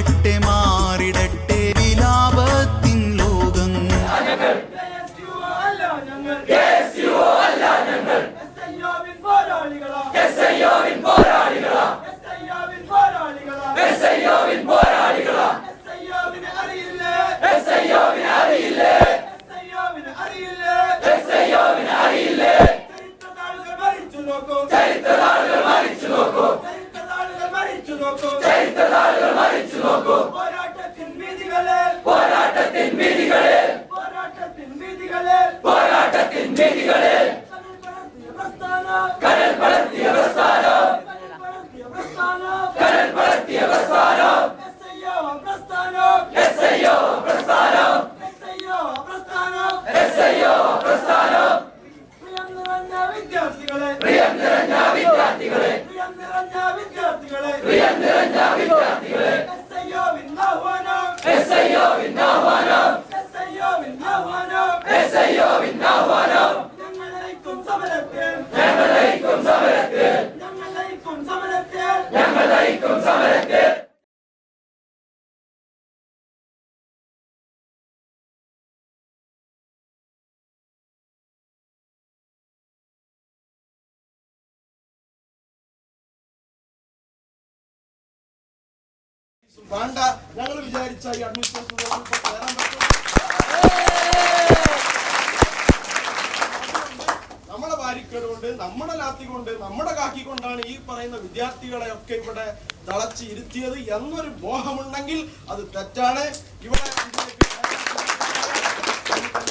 മാറട്ടെ മാറിടട്ടെ വിലാപത്തിൻ ലോകം. വേണ്ട, ഞങ്ങൾ വിചാരിച്ച ഈ അഡ്മിനിസ്ട്രേഷൻ നമ്മളെ ബാരിക്കേഡ് കൊണ്ട്, നമ്മുടെ ലാത്തി കൊണ്ട്, നമ്മുടെ കാക്കി കൊണ്ടാണ് ഈ പറയുന്ന വിദ്യാർത്ഥികളെ ഒക്കെ ഇവിടെ തളച്ച് ഇരുത്തിയത് എന്നൊരു മോഹമുണ്ടെങ്കിൽ അത് തെറ്റാണ്. ഇവിടെ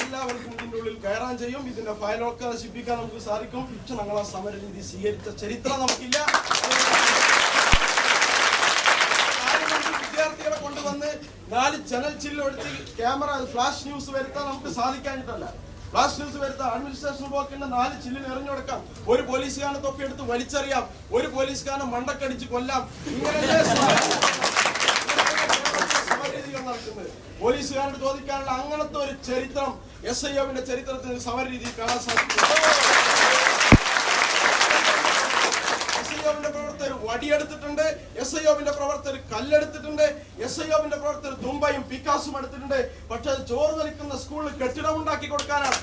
എല്ലാവർക്കും ഇതിന്റെ ഉള്ളിൽ കയറാൻ ചെയ്യും. ഇതിന്റെ ഫയലൊക്കെ നശിപ്പിക്കാൻ നമുക്ക് സാധിക്കും. പക്ഷെ ഞങ്ങൾ ആ സമരരീതി സ്വീകരിച്ച ചരിത്രം നമുക്കില്ല. വിദ്യാർത്ഥികളെ കൊണ്ടുവന്ന് 4 ചാനൽ ചില്ലെടുത്ത് ക്യാമറ ഫ്ലാഷ് ന്യൂസ് വരുത്താൻ നമുക്ക് സാധിക്കാനിട്ടല്ല. ഫ്ലാഷ് ന്യൂസ് വരുത്താൻ അഡ്മിനിസ്ട്രേഷൻ ബ്ലോക്കിന്റെ 4 ചില്ലിൽ എറിഞ്ഞുകൊടുക്കാം. ഒരു പോലീസുകാരനെ തൊപ്പിയെടുത്ത് വലിച്ചെറിയാം, ഒരു പോലീസുകാരനെ മണ്ടക്കടിച്ച് കൊല്ലാം. ഇങ്ങനെയല്ലേ സമരരീതികൾ നടക്കുന്നത്? പോലീസുകാരോട് ചോദിക്കാനുള്ള അങ്ങനത്തെ ഒരു ചരിത്രം SIOവിന്റെ ചരിത്രത്തിൽ സമരരീതി കാണാൻ സാധിക്കും. SIOവിന്റെ പ്രവർത്തകർ വടിയെടുത്തിട്ടുണ്ട്, SIOവിന്റെ പ്രവർത്തകർ കല്ലെടുത്തിട്ടുണ്ട്, SIOവിന്റെ പ്രവർത്തകർ തുമ്പയും പിക്കാസും എടുത്തിട്ടുണ്ട്. പക്ഷെ അത് ചോറ് നിൽക്കുന്ന സ്കൂളിൽ കെട്ടിടം ഉണ്ടാക്കി കൊടുക്കാനാണ്.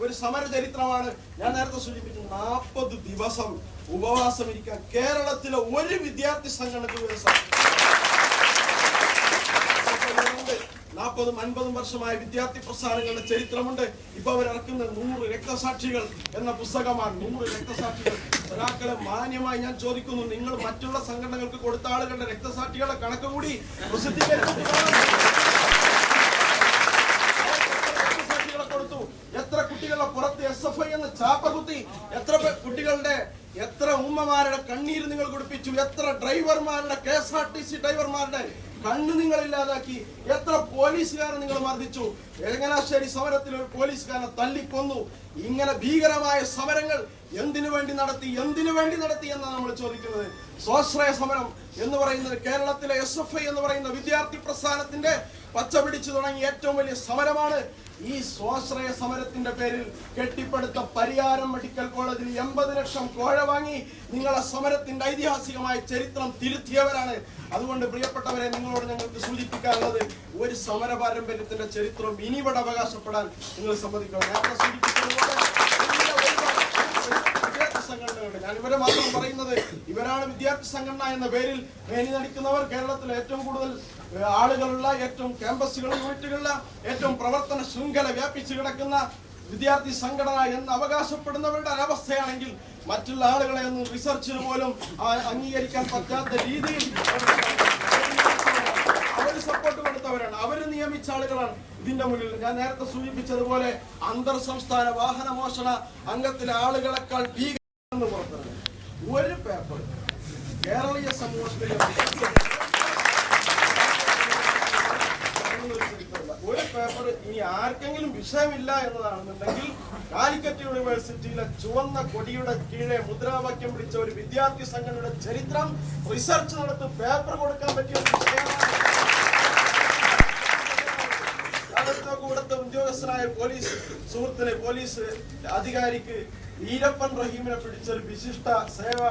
ഒരു സമര ചരിത്രമാണ്. ഞാൻ നേരത്തെ സൂചിപ്പിച്ചു, 40 ദിവസം ഉപവാസം ഇരിക്കാൻ കേരളത്തിലെ ഒരു വിദ്യാർത്ഥി സംഘടനയ്ക്ക് ഒരു 40-50 വർഷമായ വിദ്യാർത്ഥി പ്രസ്ഥാനങ്ങളുടെ ചരിത്രമുണ്ട്. ഇപ്പൊ അവരിറക്കുന്ന 100 രക്തസാക്ഷികൾ എന്ന പുസ്തകമാണ്. 100 രക്തസാക്ഷികൾ. ഒരാൾക്കളെ മാന്യമായി ഞാൻ ചോദിക്കുന്നു, നിങ്ങൾ മറ്റുള്ള സംഘടനകൾക്ക് കൊടുത്ത ആളുകളുടെ രക്തസാക്ഷികളുടെ കണക്ക് കൂടി രക്തസാക്ഷികളെ കൊടുത്തു. എത്ര കുട്ടികളുടെ പുറത്ത് SFI എന്ന ചാപ്പ കുത്തി, എത്ര കുട്ടികളുടെ, എത്ര ഉമ്മമാരുടെ കണ്ണീര് നിങ്ങൾ കുടിപ്പിച്ചു, എത്ര ഡ്രൈവർമാരുടെ, KSRTC ഡ്രൈവർമാരുടെ കണ്ണ് നിങ്ങൾ ഇല്ലാതാക്കി, എത്ര പോലീസുകാരെ നിങ്ങൾ മർദ്ദിച്ചു. ചങ്ങനാശ്ശേരി സമരത്തിൽ ഒരു പോലീസുകാരനെ തല്ലിക്കൊന്നു. ഇങ്ങനെ ഭീകരമായ സമരങ്ങൾ എന്തിനു വേണ്ടി നടത്തി എന്നാണ് നമ്മൾ ചോദിക്കുന്നത്. സ്വാശ്രയ സമരം എന്ന് പറയുന്നത് കേരളത്തിലെ SFI എന്ന് പറയുന്ന വിദ്യാർത്ഥി പ്രസ്ഥാനത്തിന്റെ പച്ച പിടിച്ചു തുടങ്ങിയ ഏറ്റവും വലിയ സമരമാണ്. ഈ സ്വാശ്രയ സമരത്തിന്റെ പേരിൽ കെട്ടിപ്പടുത്ത പരിയാരം മെഡിക്കൽ കോളേജിൽ 80 ലക്ഷം കോഴ വാങ്ങി നിങ്ങളെ സമരത്തിന്റെ ഐതിഹാസികമായ ചരിത്രം തിരുത്തിയവരാണ്. അതുകൊണ്ട് പ്രിയപ്പെട്ടവരെ, നിങ്ങളോട് ഞങ്ങൾക്ക് സൂചിപ്പിക്കാനുള്ളത്, ഒരു സമര പാരമ്പര്യത്തിന്റെ ചരിത്രം ഇനി ഇവിടെ അവകാശപ്പെടാൻ നിങ്ങൾ സമ്മതിക്കണം. നേരത്തെ സൂചിപ്പിച്ചതുപോലെ വിദ്യാർത്ഥി സംഘടനകളുണ്ട്. ഞാൻ ഇവരെ മാത്രം പറയുന്നത്, ഇവരാണ് വിദ്യാർത്ഥി സംഘടന എന്ന പേരിൽ മേനി നടിക്കുന്നവർ. കേരളത്തിലെ ഏറ്റവും കൂടുതൽ ആളുകളുള്ള, ഏറ്റവും ക്യാമ്പസുകൾ, യൂണിറ്റുകളുള്ള, ഏറ്റവും പ്രവർത്തന ശൃംഖല വ്യാപിച്ചു കിടക്കുന്ന വിദ്യാർത്ഥി സംഘടന എന്ന് അവകാശപ്പെടുന്നവരുടെ ഒരവസ്ഥയാണെങ്കിൽ മറ്റുള്ള ആളുകളെ ഒന്നും റിസർച്ചിന് പോലും അംഗീകരിക്കാൻ പറ്റാത്ത രീതിയിൽ അവർ സപ്പോർട്ട് കൊടുത്തവരാണ്, അവർ നിയമിച്ച ആളുകളാണ് ഇതിന്റെ മുന്നിൽ. ഞാൻ നേരത്തെ സൂചിപ്പിച്ചതുപോലെ അന്തർ സംസ്ഥാന വാഹന മോഷണ അംഗത്തിലെ ആളുകളെക്കാൾ ഭീകരമെന്ന് പുറത്തിറങ്ങി ഒരു പേപ്പർ കേരളീയ സമൂഹത്തിലെ ഒരു പേപ്പർ ഇനി ആർക്കെങ്കിലും വിഷയമില്ല എന്നതാണെന്നുണ്ടെങ്കിൽ കാലിക്കറ്റ് യൂണിവേഴ്സിറ്റിയിലെ ചുവന്ന കൊടിയുടെ കീഴെ മുദ്രാവാക്യം പിടിച്ച ഒരു വിദ്യാർത്ഥി സംഘടനയുടെ ചരിത്രം റിസർച്ച് നടത്തി പേപ്പർ കൊടുക്കാൻ പറ്റിയ ഒരു വിഷയമാണ്. കൂടത്തെ ഉദ്യോഗസ്ഥനായ പോലീസ് സുഹൃത്തിന്, പോലീസ് അധികാരിക്ക് വീരപ്പൻ റഹീമിനെ പിടിച്ചൊരു വിശിഷ്ട സേവാ